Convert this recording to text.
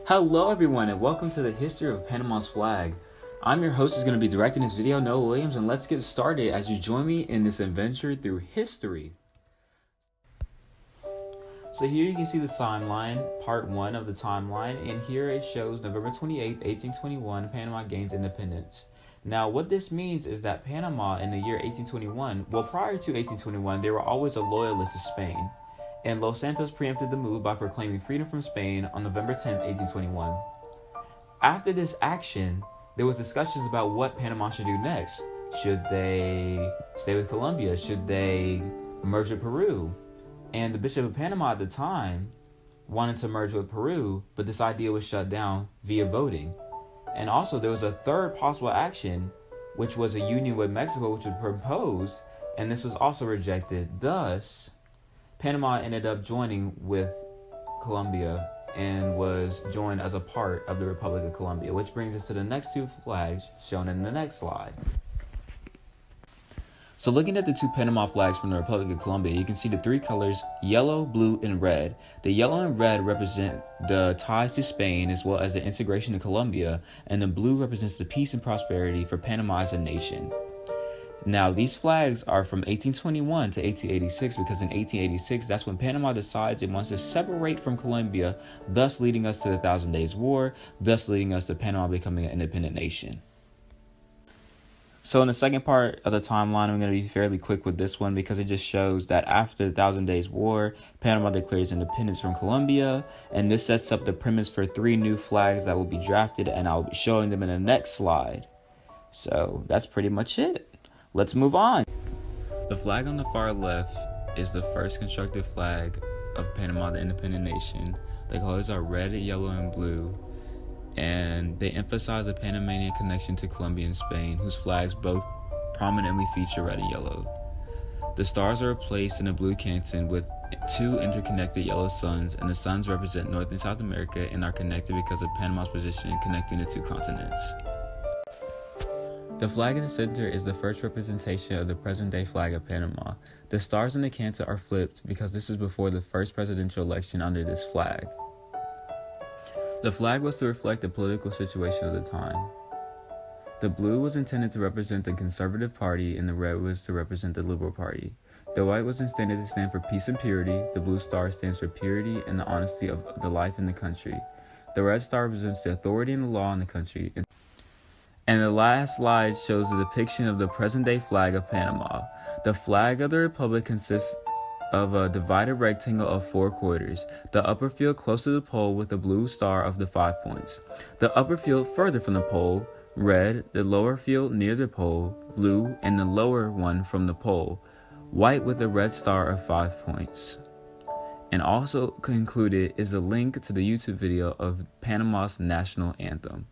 Hello everyone and welcome to the history of Panama's flag. I'm your host who's going to be directing this video, Noah Williams, and let's get started as you join me in this adventure through history. So here you can see the timeline, part 1 of the timeline, and here it shows November 28, 1821, Panama gains independence. Now what this means is that Panama in the year 1821, well prior to 1821, they were always a loyalist to Spain. And Los Santos preempted the move by proclaiming freedom from Spain on November 10, 1821. After this action, there was discussions about what Panama should do next. Should they stay with Colombia? Should they merge with Peru? And the Bishop of Panama at the time wanted to merge with Peru, but this idea was shut down via voting. And also there was a third possible action, which was a union with Mexico, which was proposed, and this was also rejected. Thus, Panama ended up joining with Colombia and was joined as a part of the Republic of Colombia, which brings us to the next two flags shown in the next slide. So looking at the two Panama flags from the Republic of Colombia, you can see the three colors, yellow, blue, and red. The yellow and red represent the ties to Spain as well as the integration of Colombia, and the blue represents the peace and prosperity for Panama as a nation. Now, these flags are from 1821 to 1886 because in 1886, that's when Panama decides it wants to separate from Colombia, thus leading us to the Thousand Days War, thus leading us to Panama becoming an independent nation. So in the second part of the timeline, I'm going to be fairly quick with this one because it just shows that after the Thousand Days War, Panama declares independence from Colombia, and this sets up the premise for 3 new flags that will be drafted, and I'll be showing them in the next slide. So that's pretty much it. Let's move on. The flag on the far left is the first constructed flag of Panama, the independent nation. The colors are red, yellow, and blue, and they emphasize the Panamanian connection to Colombia and Spain, whose flags both prominently feature red and yellow. The stars are placed in a blue canton with 2 interconnected yellow suns, and the suns represent North and South America and are connected because of Panama's position connecting the 2 continents. The flag in the center is the first representation of the present-day flag of Panama. The stars in the canton are flipped because this is before the first presidential election under this flag. The flag was to reflect the political situation of the time. The blue was intended to represent the Conservative Party and the red was to represent the Liberal Party. The white was intended to stand for peace and purity. The blue star stands for purity and the honesty of the life in the country. The red star represents the authority and the law in the country. And the last slide shows the depiction of the present-day flag of Panama. The flag of the Republic consists of a divided rectangle of 4 quarters. The upper field close to the pole with the blue star of the 5 points. The upper field further from the pole, red. The lower field near the pole, blue. And the lower one from the pole, white with a red star of 5 points. And also included is a link to the YouTube video of Panama's national anthem.